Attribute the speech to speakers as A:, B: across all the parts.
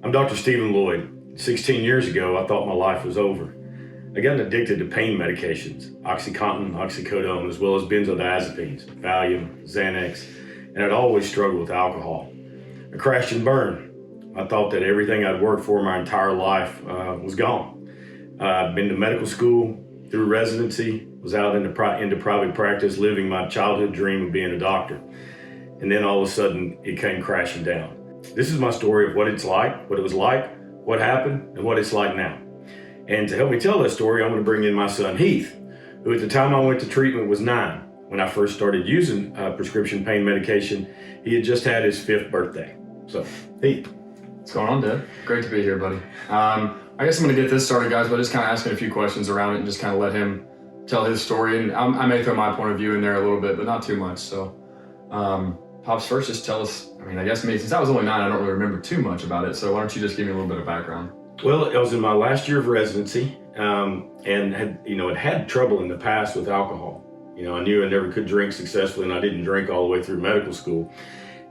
A: I'm Dr. Stephen Loyd. 16 years ago, I thought my life was over. I got addicted to pain medications, OxyContin, oxycodone, as well as benzodiazepines, Valium, Xanax, and I'd always struggled with alcohol. I crashed and burned. I thought that everything I'd worked for my entire life was gone. I'd been to medical school, through residency, was out into private practice, living my childhood dream of being a doctor. And then all of a sudden, it came crashing down. This is my story of what it's like, what it was like, what happened, and what it's like now. And to help me tell that story, I'm going to bring in my son, Heath, who at the time I went to treatment was 9. When I first started using prescription pain medication, he had just had his 5th birthday. So, Heath.
B: What's going on, Dad? Great to be here, buddy. I guess I'm going to get this started, guys, by just kind of asking a few questions around it and just kind of let him tell his story. And I may throw my point of view in there a little bit, but not too much. So, Pops, first just tell us, I guess since I was only 9, I don't really remember too much about it. So why don't you just give me a little bit of background?
A: Well, I was in my last year of residency and had trouble in the past with alcohol. I knew I never could drink successfully, and I didn't drink all the way through medical school.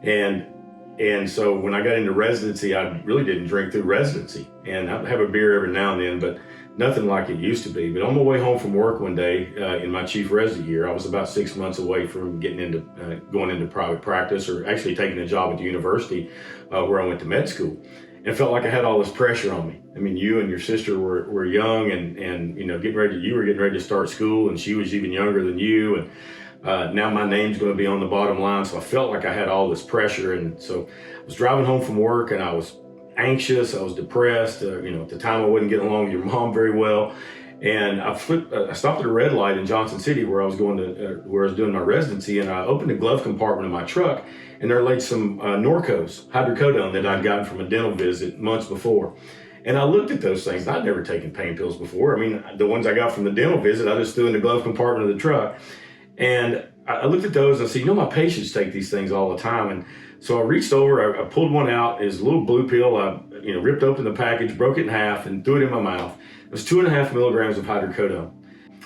A: And so when I got into residency, I really didn't drink through residency. And I'd have a beer every now and then, but nothing like it used to be. But on my way home from work one day in my chief resident year, I was about 6 months away from going into private practice, or actually taking a job at the university where I went to med school. And it felt like I had all this pressure on me. I mean, you and your sister were young and you were getting ready to start school, and she was even younger than you. And now my name's going to be on the bottom line. So I felt like I had all this pressure. And so I was driving home from work, and I was anxious, I was depressed. At the time I wasn't getting along with your mom very well. And I stopped at a red light in Johnson City where I was doing my residency, and I opened the glove compartment of my truck, and there lay some Norcos, hydrocodone, that I'd gotten from a dental visit months before. And I looked at those things. I'd never taken pain pills before. I mean, the ones I got from the dental visit, I just threw in the glove compartment of the truck. And I looked at those and I said, my patients take these things all the time. And so I reached over, I pulled one out. It was a little blue pill. I ripped open the package, broke it in half, and threw it in my mouth. It was 2.5 milligrams of hydrocodone.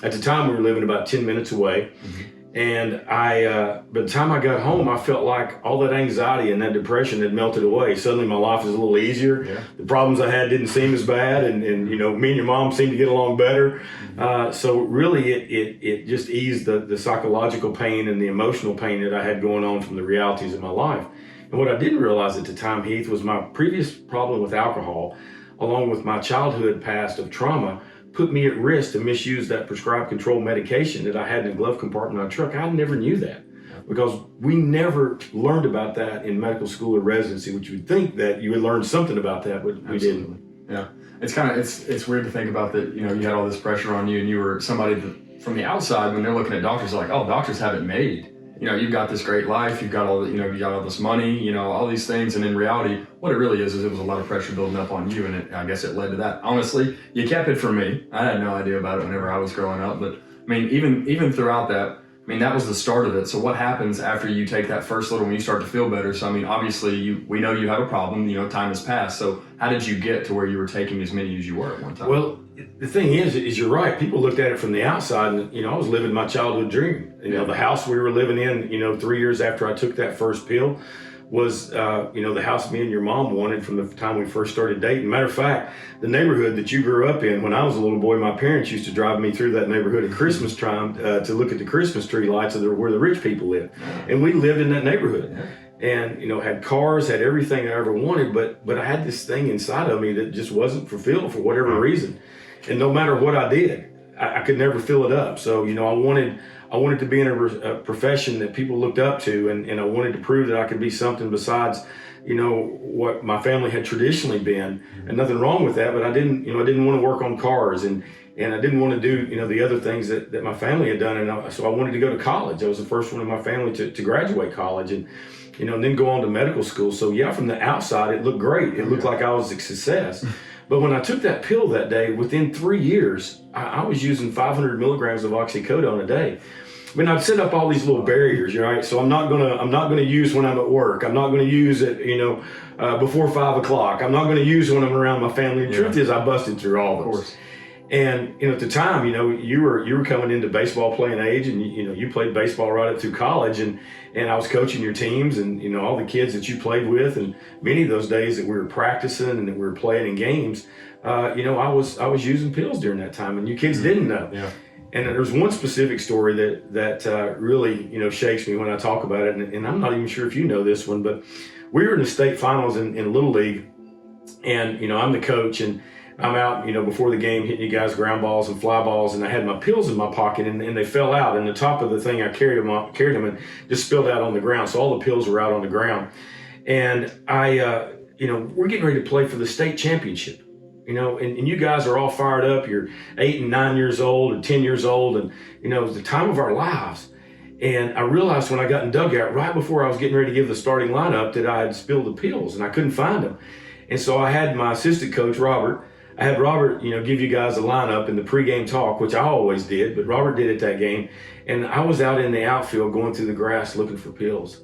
A: At the time, we were living about 10 minutes away. Mm-hmm. And by the time I got home, I felt like all that anxiety and that depression had melted away. Suddenly my life was a little easier. Yeah. The problems I had didn't seem as bad. And me and your mom seemed to get along better. Mm-hmm. So really it just eased the psychological pain and the emotional pain that I had going on from the realities of my life. And what I didn't realize at the time, Heath, was my previous problem with alcohol, along with my childhood past of trauma, put me at risk to misuse that prescribed controlled medication that I had in the glove compartment of my truck. I never knew that because we never learned about that in medical school or residency, which you would think that you would learn something about that, but we didn't.
B: Yeah, it's weird to think about that. You had all this pressure on you, and you were somebody that from the outside, when they're looking at doctors, they're like, oh, doctors have it made. You've got this great life, you've got all the, you got all this money, all these things. And in reality, what it really is it was a lot of pressure building up on you. And I guess it led to that. Honestly, you kept it from me. I had no idea about it whenever I was growing up. But even throughout that, that was the start of it. So what happens after you take that first little, when you start to feel better? So, obviously we know you have a problem, time has passed. So how did you get to where you were taking as many as you were at one time?
A: Well, the thing is you're right. People looked at it from the outside, and, I was living my childhood dream. The house we were living in, 3 years after I took that first pill was, the house me and your mom wanted from the time we first started dating. Matter of fact, the neighborhood that you grew up in, when I was a little boy, my parents used to drive me through that neighborhood at Christmas time to look at the Christmas tree lights where the rich people live. And we lived in that neighborhood. And, had cars, had everything I ever wanted, but I had this thing inside of me that just wasn't fulfilled for whatever reason. And no matter what I did, I could never fill it up. So, I wanted to be in a profession that people looked up to, and I wanted to prove that I could be something besides, what my family had traditionally been. And nothing wrong with that, but I didn't want to work on cars, and I didn't want to do, the other things that my family had done. And so I wanted to go to college. I was the first one in my family to graduate college, and then go on to medical school. So yeah, from the outside, it looked great. It looked like I was a success. But when I took that pill that day, within 3 years, I was using 500 milligrams of oxycodone a day. I'd set up all these little barriers, right? So I'm not gonna use when I'm at work. I'm not gonna use it, before 5 o'clock. I'm not gonna use when I'm around my family. The truth is, I busted through all those. And at the time, you were coming into baseball playing age, and you played baseball right up through college, and I was coaching your teams, and all the kids that you played with, and many of those days that we were practicing and that we were playing in games, I was using pills during that time, and you kids didn't know.
B: Yeah.
A: And there's one specific story that really shakes me when I talk about it, and I'm not even sure if you know this one, but we were in the state finals in Little League, and I'm the coach, and I'm out before the game hitting you guys ground balls and fly balls, and I had my pills in my pocket, and they fell out, and the top of the thing I carried them and just spilled out on the ground, so all the pills were out on the ground, and I we're getting ready to play for the state championship. And you guys are all fired up. You're 8 and 9 years old or 10 years old. And, it was the time of our lives. And I realized when I got in dugout, right before I was getting ready to give the starting lineup, that I had spilled the pills and I couldn't find them. And so I had my assistant coach, Robert. I had Robert, give you guys a lineup in the pregame talk, which I always did, but Robert did it that game. And I was out in the outfield going through the grass looking for pills.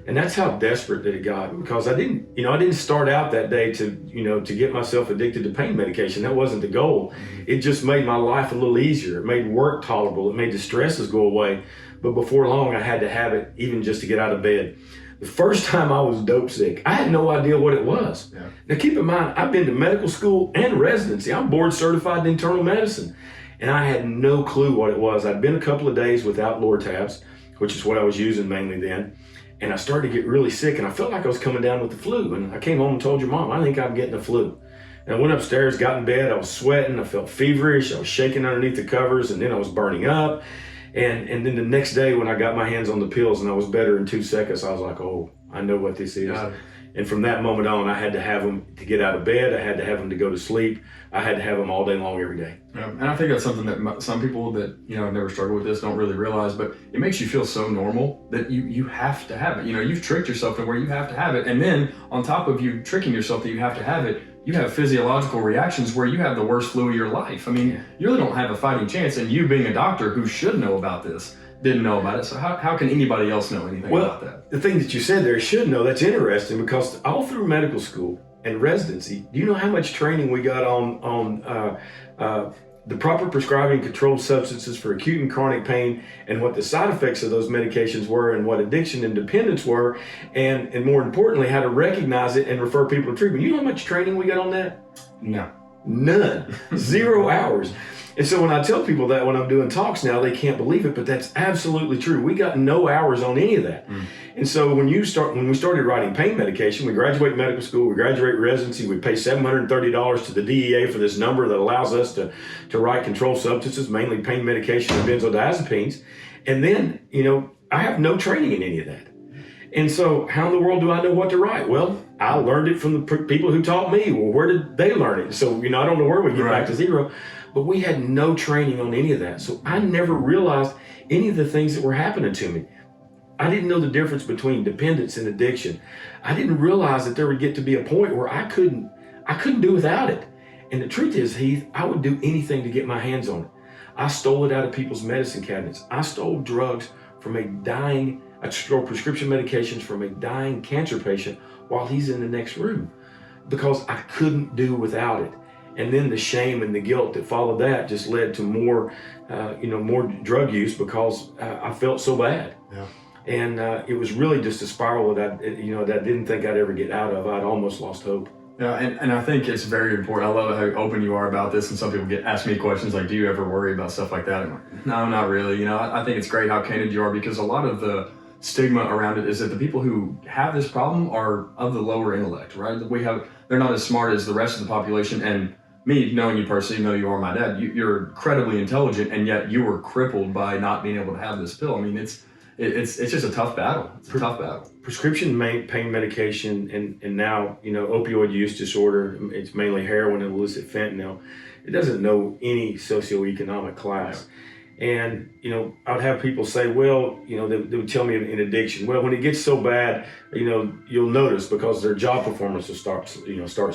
A: And that's how desperate that it got, because I didn't start out that day to get myself addicted to pain medication. That wasn't the goal. It just made my life a little easier. It made work tolerable. It made the stresses go away. But before long, I had to have it even just to get out of bed. The first time I was dope sick, I had no idea what it was. Yeah. Now keep in mind, I've been to medical school and residency. I'm board certified in internal medicine. And I had no clue what it was. I'd been a couple of days without Lortabs, which is what I was using mainly then. And I started to get really sick, and I felt like I was coming down with the flu. And I came home and told your mom, I think I'm getting the flu. And I went upstairs, got in bed, I was sweating, I felt feverish, I was shaking underneath the covers, and then I was burning up. And then the next day when I got my hands on the pills and I was better in 2 seconds, I was like, oh, I know what this is. And from that moment on, I had to have them to get out of bed. I had to have them to go to sleep. I had to have them all day long, every day.
B: Yeah, and I think that's something that some people that have never struggled with this don't really realize. But it makes you feel so normal that you have to have it. You've tricked yourself to where you have to have it, and then on top of you tricking yourself that you have to have it, you have physiological reactions where you have the worst flu of your life. I mean, you really don't have a fighting chance. And you being a doctor who should know about this, didn't know about it. So how can anybody else know anything about that?
A: The thing that you said there, should know, that's interesting, because all through medical school and residency, do you know how much training we got on the proper prescribing controlled substances for acute and chronic pain, and what the side effects of those medications were, and what addiction and dependence were, and more importantly, how to recognize it and refer people to treatment? You know how much training we got on that?
B: No.
A: None. 0 hours. And so when I tell people that when I'm doing talks now, they can't believe it, but that's absolutely true. We got no hours on any of that. And so when we started writing pain medication, we graduate medical school, we graduate residency, we pay $730 to the DEA for this number that allows us to write controlled substances, mainly pain medication and benzodiazepines. And then, I have no training in any of that. And so how in the world do I know what to write? Well, I learned it from the people who taught me. Well, where did they learn it? So, I don't know where we get back to zero, but we had no training on any of that. So I never realized any of the things that were happening to me. I didn't know the difference between dependence and addiction. I didn't realize that there would get to be a point where I couldn't do without it. And the truth is, Heath, I would do anything to get my hands on it. I stole it out of people's medicine cabinets. I stole drugs from I stole prescription medications from a dying cancer patient while he's in the next room, because I couldn't do without it. And then the shame and the guilt that followed that just led to more drug use, because I felt so bad.
B: Yeah.
A: And it was really just a spiral that I didn't think I'd ever get out of. I'd almost lost hope.
B: Yeah, and I think it's very important. I love how open you are about this, and some people ask me questions like, do you ever worry about stuff like that? I'm like, no, not really. I think it's great how candid you are, because a lot of the stigma around it is that the people who have this problem are of the lower intellect, right? They're not as smart as the rest of the population. And me, knowing you personally, even though you are my dad, you're incredibly intelligent, and yet you were crippled by not being able to have this pill. I mean, it's just a tough battle. It's a tough battle.
A: Prescription pain medication and now, opioid use disorder, it's mainly heroin and illicit fentanyl. It doesn't know any socioeconomic class. And, I'd have people say, well, they would tell me in addiction, well, when it gets so bad, you'll notice, because their job performance will start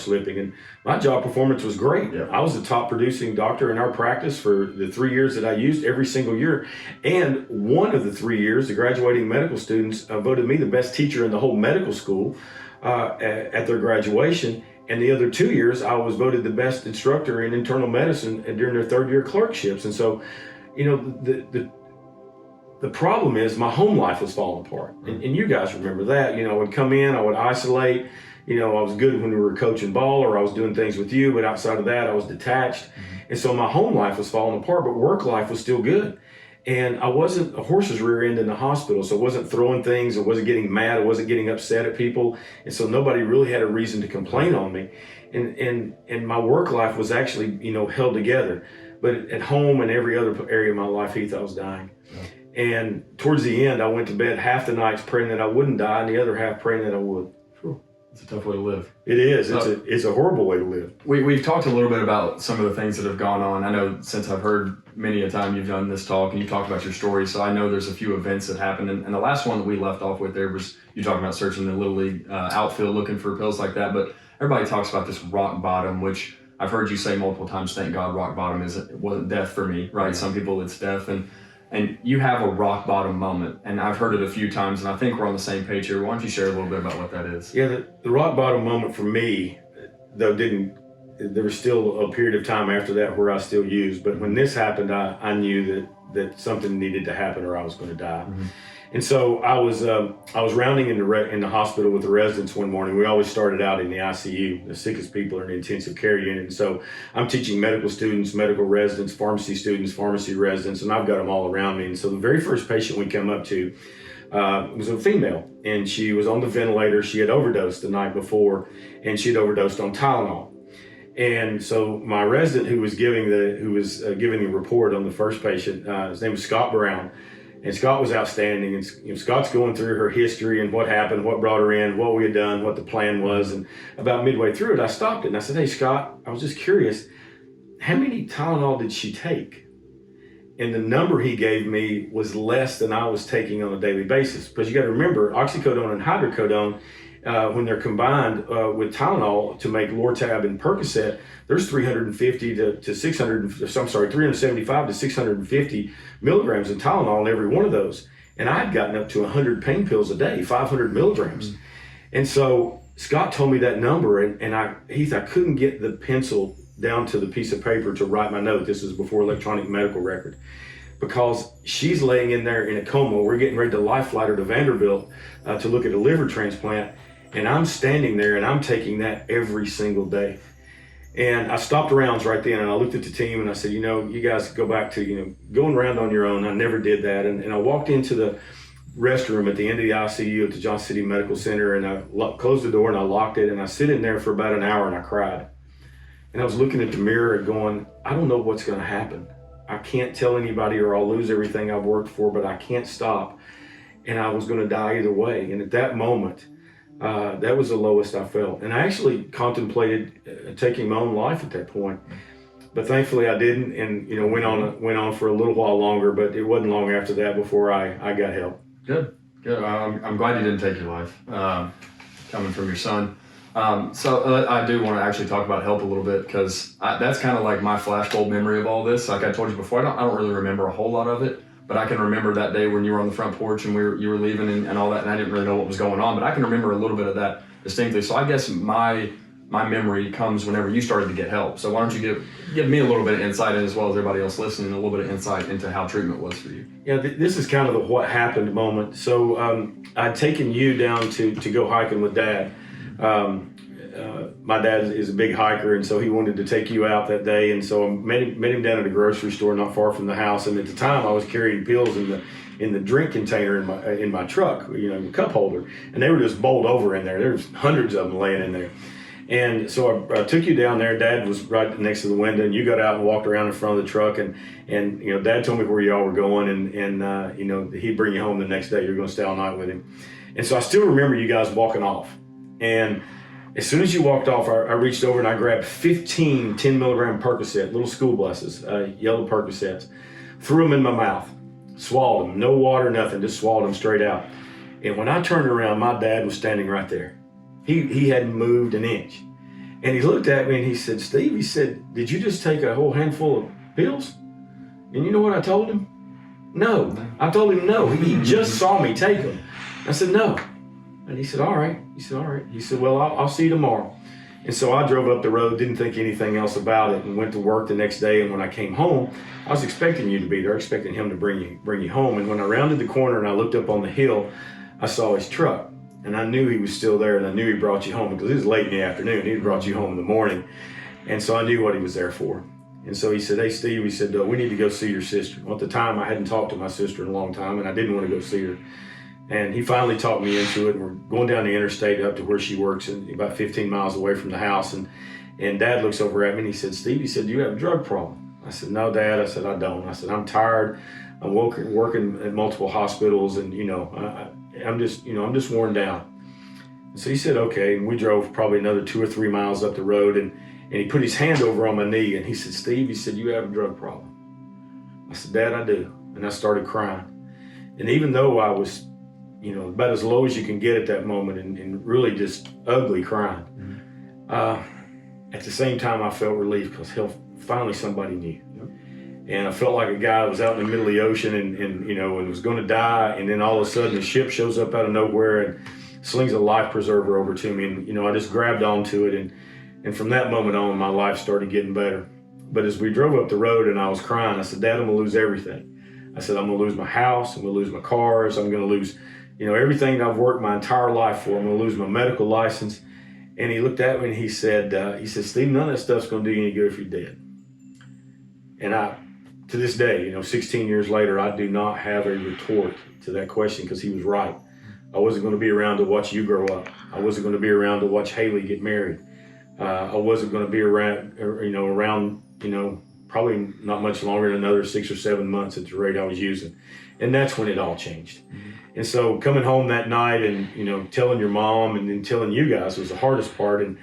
A: slipping. And my job performance was great. Yeah. I was the top producing doctor in our practice for the 3 years that I used, every single year. And one of the 3 years, the graduating medical students voted me the best teacher in the whole medical school at their graduation. And the other 2 years, I was voted the best instructor in internal medicine during their third year clerkships. And so, the problem is my home life was falling apart. And you guys remember that. I would come in, I would isolate. I was good when we were coaching ball or I was doing things with you, but outside of that, I was detached. And so my home life was falling apart, but work life was still good. And I wasn't a horse's rear end in the hospital, so I wasn't throwing things, I wasn't getting mad, I wasn't getting upset at people, and so nobody really had a reason to complain on me. And my work life was actually, held together. But at home and every other area of my life, Heath, I was dying. Yeah. And towards the end, I went to bed half the nights praying that I wouldn't die, and the other half praying that I would.
B: It's a tough way to live.
A: It is. It's a horrible way to live.
B: We've talked a little bit about some of the things that have gone on. I know since I've heard many a time you've done this talk and you've talked about your story, so I know there's a few events that happened. And the last one that we left off with there was you talking about searching the Little League outfield looking for pills like that. But everybody talks about this rock bottom, which I've heard you say multiple times, thank God rock bottom wasn't death for me, right? Some people it's death. And you have a rock bottom moment, and I've heard it a few times, and I think we're on the same page here. Why don't you share a little bit about what that is?
A: Yeah, the rock bottom moment for me, though, there was still a period of time after that where I still used, but when this happened, I knew that something needed to happen or I was going to die. Mm-hmm. And so I was rounding in the hospital with the residents one morning. We always started out in the ICU. The sickest people are in the intensive care unit. And so I'm teaching medical students, medical residents, pharmacy students, pharmacy residents, and I've got them all around me. And so the very first patient we come up to was a female, and she was on the ventilator. She had overdosed the night before, and she had overdosed on Tylenol. And so my resident who was giving the report on the first patient, his name was Scott Brown. And Scott was outstanding, and Scott's going through her history and what happened, what brought her in, what we had done, what the plan was. And about midway through it, I stopped it and I said, "Hey, Scott, I was just curious, how many Tylenol did she take?" And the number he gave me was less than I was taking on a daily basis. Because you got to remember, oxycodone and hydrocodone, when they're combined with Tylenol to make Lortab and Percocet, there's 375 to 650 milligrams of Tylenol in every one of those. And I'd gotten up to 100 pain pills a day, 500 milligrams. Mm-hmm. And so Scott told me that number, and I couldn't get the pencil down to the piece of paper to write my note. This is before electronic medical record. Because she's laying in there in a coma. We're getting ready to life flight her to Vanderbilt to look at a liver transplant. And I'm standing there and I'm taking that every single day. And I stopped rounds right then and I looked at the team and I said, you guys go back to, going around on your own. I never did that. And I walked into the restroom at the end of the ICU at the Johnson City Medical Center, and I closed the door and I locked it, and I sit in there for about an hour and I cried. And I was looking at the mirror and going, I don't know what's going to happen. I can't tell anybody or I'll lose everything I've worked for, but I can't stop. And I was going to die either way. And at that moment, that was the lowest I felt. And I actually contemplated taking my own life at that point. But thankfully I didn't, and went on for a little while longer, but it wasn't long after that before I got help.
B: Good. I'm glad you didn't take your life, coming from your son. So I do want to actually talk about help a little bit, because that's kind of like my flashbulb memory of all this. Like I told you before, I don't really remember a whole lot of it, but I can remember that day when you were on the front porch and you were leaving and all that, and I didn't really know what was going on, but I can remember a little bit of that distinctly. So I guess my memory comes whenever you started to get help. So why don't you give me a little bit of insight, and as well as everybody else listening, a little bit of insight into how treatment was for you.
A: Yeah, this is kind of the what happened moment. So I'd taken you down to go hiking with Dad. My dad is a big hiker, and so he wanted to take you out that day. And so I met him down at a grocery store not far from the house. And at the time, I was carrying pills in the drink container in my truck, cup holder, and they were just bowled over in there. There's hundreds of them laying in there. And so I took you down there. Dad was right next to the window, and you got out and walked around in front of the truck. And Dad told me where y'all were going, and he'd bring you home the next day. You're going to stay all night with him. And so I still remember you guys walking off. And as soon as you walked off, I reached over and I grabbed 15 10 milligram Percocet, little school buses, yellow Percocets, threw them in my mouth, swallowed them, no water, nothing, just swallowed them straight out. And when I turned around, my dad was standing right there. He hadn't moved an inch. And he looked at me and he said, "Steve," he said, "did you just take a whole handful of pills?" And you know what I told him? No. I told him no. He just saw me take them. I said, "No." And he said, all right. He said, "Well, I'll see you tomorrow." And so I drove up the road, didn't think anything else about it, and went to work the next day. And when I came home, I was expecting you to be there, expecting him to bring you home. And when I rounded the corner and I looked up on the hill, I saw his truck. And I knew he was still there, and I knew he brought you home because it was late in the afternoon. He brought you home in the morning. And so I knew what he was there for. And so he said, "Hey, Steve," he said, "we need to go see your sister." Well, at the time, I hadn't talked to my sister in a long time, and I didn't want to go see her. And he finally talked me into it. And we're going down the interstate up to where she works, and about 15 miles away from the house. And Dad looks over at me and he said, "Steve," he said, "do you have a drug problem?" I said, "No, Dad." I said, "I don't." I said, "I'm tired. I'm working at multiple hospitals, and I'm just worn down." So he said, "Okay." And we drove probably another 2 or 3 miles up the road, and he put his hand over on my knee and he said, "Steve," he said, "you have a drug problem." I said, "Dad, I do." And I started crying. And even though I was, about as low as you can get at that moment and really just ugly crying, at the same time I felt relief because finally somebody knew. And I felt like a guy that was out in the middle of the ocean and was going to die, and then all of a sudden a ship shows up out of nowhere and slings a life preserver over to me, and I just grabbed onto it, and from that moment on my life started getting better. But as we drove up the road and I was crying, I said, "Dad, I'm gonna lose everything." I said, "I'm gonna lose my house, I'm gonna lose my cars, I'm gonna lose everything I've worked my entire life for. I'm gonna lose my medical license." And he looked at me and he said, "Steve, none of that stuff's gonna do you any good if you're dead." And to this day, 16 years later, I do not have a retort to that question because he was right. I wasn't going to be around to watch you grow up. I wasn't going to be around to watch Haley get married. I wasn't going to be around, probably not much longer than another 6 or 7 months at the rate I was using. And that's when it all changed. And so coming home that night and, telling your mom and then telling you guys was the hardest part. And,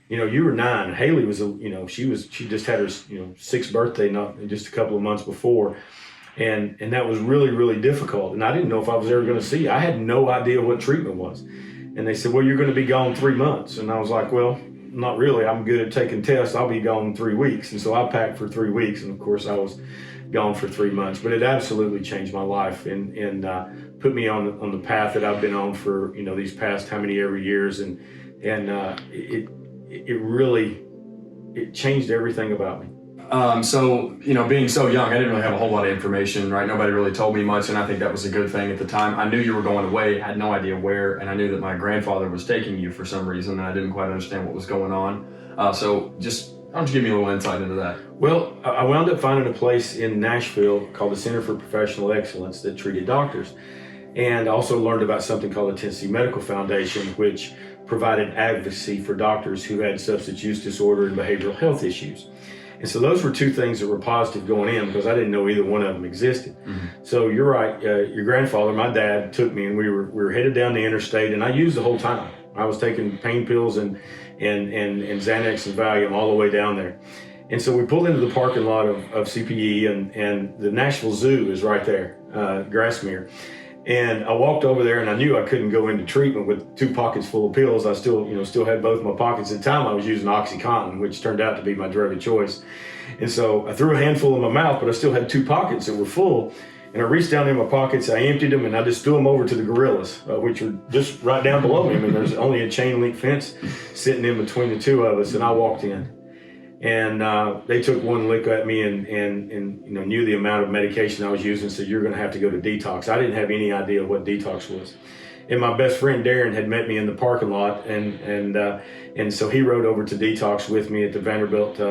A: you were 9. Haley was, she just had her, 6th birthday, not just a couple of months before. And that was really, really difficult. And I didn't know if I was ever going to see you. I had no idea what treatment was. And they said, "Well, you're going to be gone 3 months. And I was like, "Well, not really. I'm good at taking tests. I'll be gone 3 weeks." And so I packed for 3 weeks. And of course I was gone for 3 months, but it absolutely changed my life and put me on the path that I've been on for, these past how many ever years. And it really changed everything about me.
B: So, being so young, I didn't really have a whole lot of information, right? Nobody really told me much, and I think that was a good thing at the time. I knew you were going away, had no idea where, and I knew that my grandfather was taking you for some reason, and I didn't quite understand what was going on. So just, why don't you give me a little insight into that?
A: Well, I wound up finding a place in Nashville called the Center for Professional Excellence that treated doctors. And I also learned about something called the Tennessee Medical Foundation, which provided advocacy for doctors who had substance use disorder and behavioral health issues. And so those were 2 things that were positive going in because I didn't know either one of them existed. Mm-hmm. So you're right. Your grandfather, my dad, took me and we were headed down the interstate, and I used the whole time. I was taking pain pills and Xanax and Valium all the way down there. And so we pulled into the parking lot of CPE, and the Nashville Zoo is right there, Grassmere. And I walked over there, and I knew I couldn't go into treatment with 2 pockets full of pills. I still had both my pockets. At the time I was using OxyContin, which turned out to be my drug of choice. And so I threw a handful in my mouth, but I still had 2 pockets that were full. And I reached down in my pockets, I emptied them, and I just threw them over to the gorillas, which are just right down below me. I mean, there's only a chain link fence sitting in between the 2 of us, and I walked in. And they took one lick at me and knew the amount of medication I was using, and said, "You're going to have to go to detox." I didn't have any idea what detox was. And my best friend Darren had met me in the parking lot, and so he rode over to detox with me at the Vanderbilt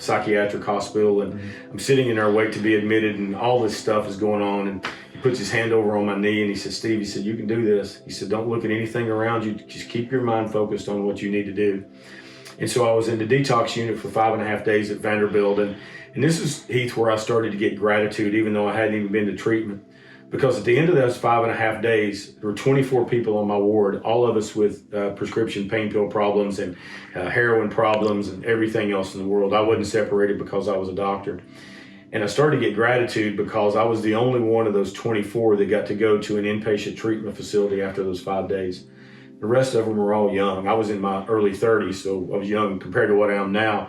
A: Psychiatric Hospital. And I'm sitting in there waiting to be admitted, and all this stuff is going on. And he puts his hand over on my knee, and he said, "Steve," he said, "you can do this." He said, "Don't look at anything around you. Just keep your mind focused on what you need to do." And so I was in the detox unit for 5.5 days at Vanderbilt. And this is, Heath, where I started to get gratitude, even though I hadn't even been to treatment. Because at the end of those 5.5 days, there were 24 people on my ward, all of us with prescription pain pill problems and heroin problems and everything else in the world. I wasn't separated because I was a doctor. And I started to get gratitude because I was the only one of those 24 that got to go to an inpatient treatment facility after those 5 days. The rest of them were all young. I was in my early 30s, so I was young compared to what I am now.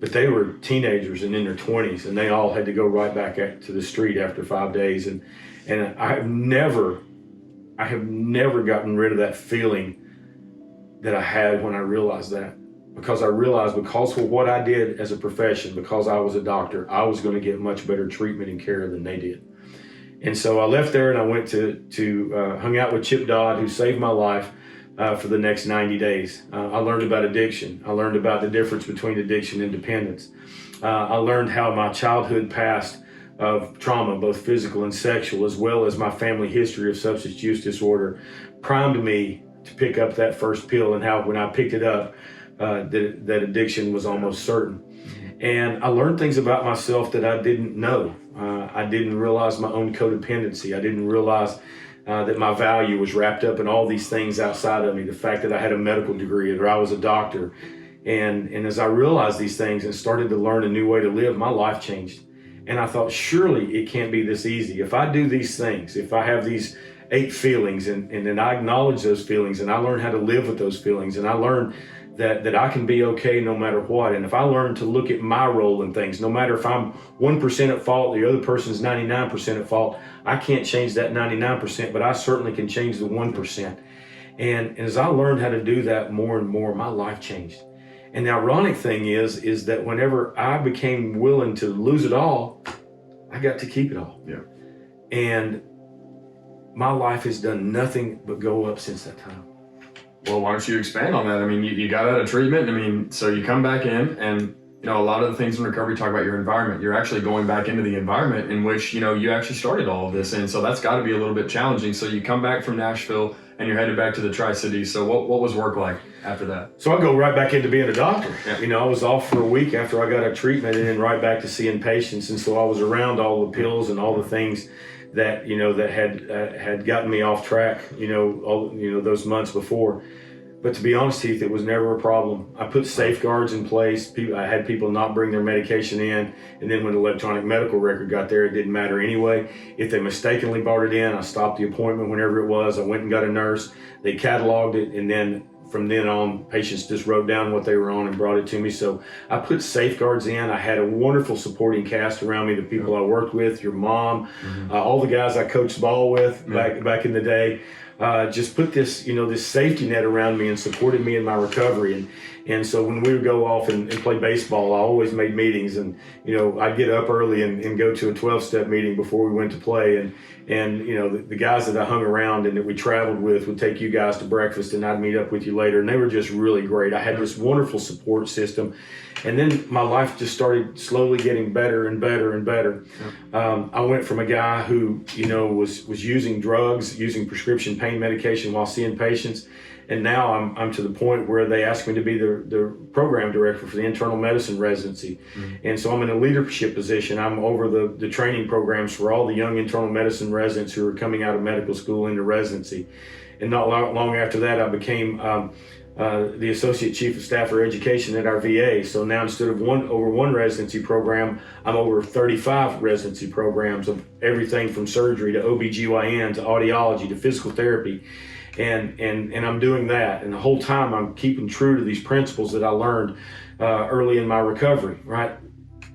A: But they were teenagers and in their 20s, and they all had to go right back to the street after 5 days. And I have never gotten rid of that feeling that I had when I realized that. because I realized because of what I did as a profession, because I was a doctor, I was going to get much better treatment and care than they did. And so I left there and I went to hung out with Chip Dodd, who saved my life for the next 90 days. I learned about addiction. I learned about the difference between addiction and dependence. I learned how my childhood past of trauma, both physical and sexual, as well as my family history of substance use disorder, primed me to pick up that first pill, and how when I picked it up, that addiction was almost certain. And I learned things about myself that I didn't know. I didn't realize my own codependency. I didn't realize that my value was wrapped up in all these things outside of me. The fact that I had a medical degree, that I was a doctor. And as I realized these things and started to learn a new way to live, my life changed. And I thought, surely it can't be this easy. If I do these things, if I have these 8 feelings and then I acknowledge those feelings and I learn how to live with those feelings, and I learn that I can be okay no matter what. And if I learn to look at my role in things, no matter if I'm 1% at fault, the other person's 99% at fault, I can't change that 99%, but I certainly can change the 1%. And as I learned how to do that more and more, my life changed. And the ironic thing is that whenever I became willing to lose it all, I got to keep it all.
B: Yeah.
A: And my life has done nothing but go up since that time.
B: Well, why don't you expand on that? I mean, you got out of treatment. I mean, so you come back in, and a lot of the things in recovery talk about your environment. You're actually going back into the environment in which, you actually started all of this. And so that's got to be a little bit challenging. So you come back from Nashville and you're headed back to the Tri-Cities. So what was work like after that?
A: So I go right back into being a doctor.
B: Yeah.
A: I was off for a week after I got out of treatment, and then right back to seeing patients. And so I was around all the pills and all the things that, that had gotten me off track, those months before. But to be honest, Heath, it was never a problem. I put safeguards in place. I had people not bring their medication in. And then when the electronic medical record got there, it didn't matter anyway. If they mistakenly brought it in, I stopped the appointment whenever it was. I went and got a nurse. They cataloged it. And then from then on, patients just wrote down what they were on and brought it to me. So I put safeguards in. I had a wonderful supporting cast around me, the people I worked with, your mom, all the guys I coached ball with back in the day. Just put this, this safety net around me and supported me in my recovery. And so when we would go off and play baseball, I always made meetings, and, I'd get up early and go to a 12-step meeting before we went to play. And the guys that I hung around and that we traveled with would take you guys to breakfast, and I'd meet up with you later. And they were just really great. I had this wonderful support system. And then my life just started slowly getting better and better and better. I went from a guy who, was using drugs, using prescription pain medication while seeing patients. And now I'm to the point where they asked me to be the program director for the internal medicine residency. And so I'm in a leadership position. I'm over the training programs for all the young internal medicine residents who are coming out of medical school into residency. And not long after that, I became the Associate Chief of Staff for Education at our VA. So now instead of over one residency program, I'm over 35 residency programs of everything from surgery to OBGYN to audiology to physical therapy. And I'm doing that. And the whole time I'm keeping true to these principles that I learned early in my recovery, right?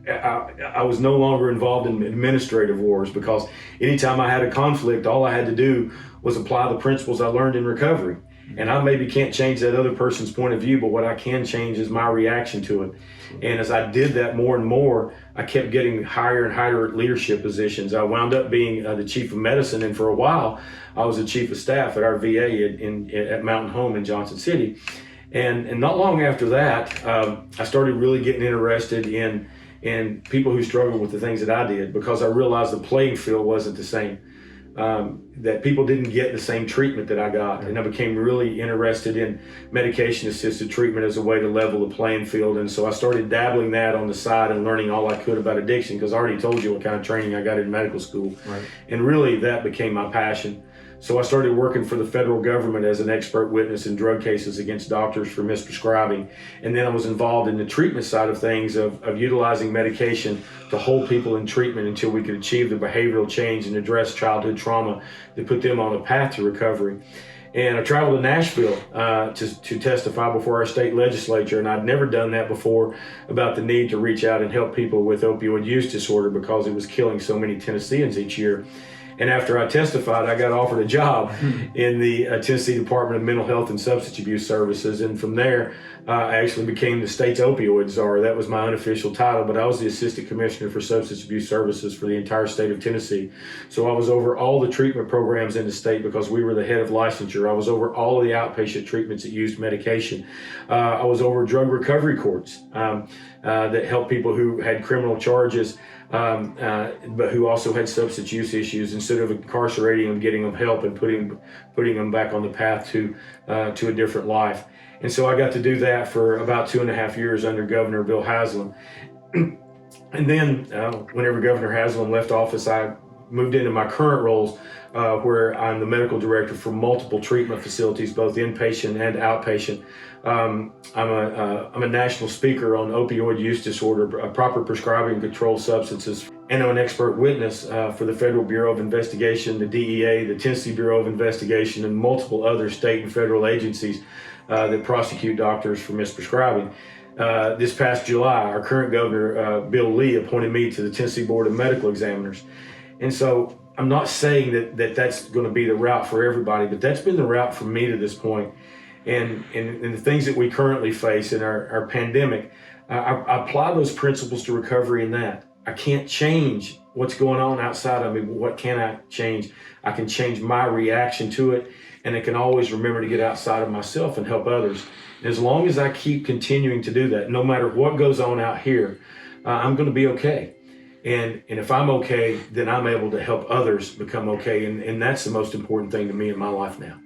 A: I was no longer involved in administrative wars, because anytime I had a conflict, all I had to do was apply the principles I learned in recovery. And I maybe can't change that other person's point of view, but what I can change is my reaction to it. And as I did that more and more, I kept getting higher and higher leadership positions. I wound up being the chief of medicine, and for a while, I was the chief of staff at our VA at Mountain Home in Johnson City. And not long after that, I started really getting interested in people who struggled with the things that I did, because I realized the playing field wasn't the same. That people didn't get the same treatment that I got. And I became really interested in medication-assisted treatment as a way to level the playing field. And so I started dabbling that on the side and learning all I could about addiction, because I already told you what kind of training I got in medical school.
B: Right.
A: And really that became my passion. So I started working for the federal government as an expert witness in drug cases against doctors for misprescribing. And then I was involved in the treatment side of things, of utilizing medication to hold people in treatment until we could achieve the behavioral change and address childhood trauma that put them on a path to recovery. And I traveled to Nashville to testify before our state legislature, and I'd never done that before, about the need to reach out and help people with opioid use disorder, because it was killing so many Tennesseans each year. And after I testified, I got offered a job in the Tennessee Department of Mental Health and Substance Abuse Services. And from there, I actually became the state's opioid czar. That was my unofficial title, but I was the Assistant Commissioner for Substance Abuse Services for the entire state of Tennessee. So I was over all the treatment programs in the state because we were the head of licensure. I was over all of the outpatient treatments that used medication. I was over drug recovery courts that helped people who had criminal charges, but who also had substance use issues. Instead of incarcerating them, getting them help and putting them back on the path to a different life. And so I got to do that for about 2.5 years under Governor Bill Haslam. And then whenever Governor Haslam left office, I moved into my current roles where I'm the medical director for multiple treatment facilities, both inpatient and outpatient. I'm a national speaker on opioid use disorder, proper prescribing controlled substances, and I'm an expert witness for the Federal Bureau of Investigation, the DEA, the Tennessee Bureau of Investigation, and multiple other state and federal agencies that prosecute doctors for misprescribing. This past July, our current governor, Bill Lee, appointed me to the Tennessee Board of Medical Examiners. And so I'm not saying that that's going to be the route for everybody, but that's been the route for me to this point. And the things that we currently face in our pandemic, I apply those principles to recovery in that. I can't change what's going on outside of me, but what can I change? I can change my reaction to it, and I can always remember to get outside of myself and help others. And as long as I keep continuing to do that, no matter what goes on out here, I'm going to be okay. And if I'm okay, then I'm able to help others become okay. And that's the most important thing to me in my life now.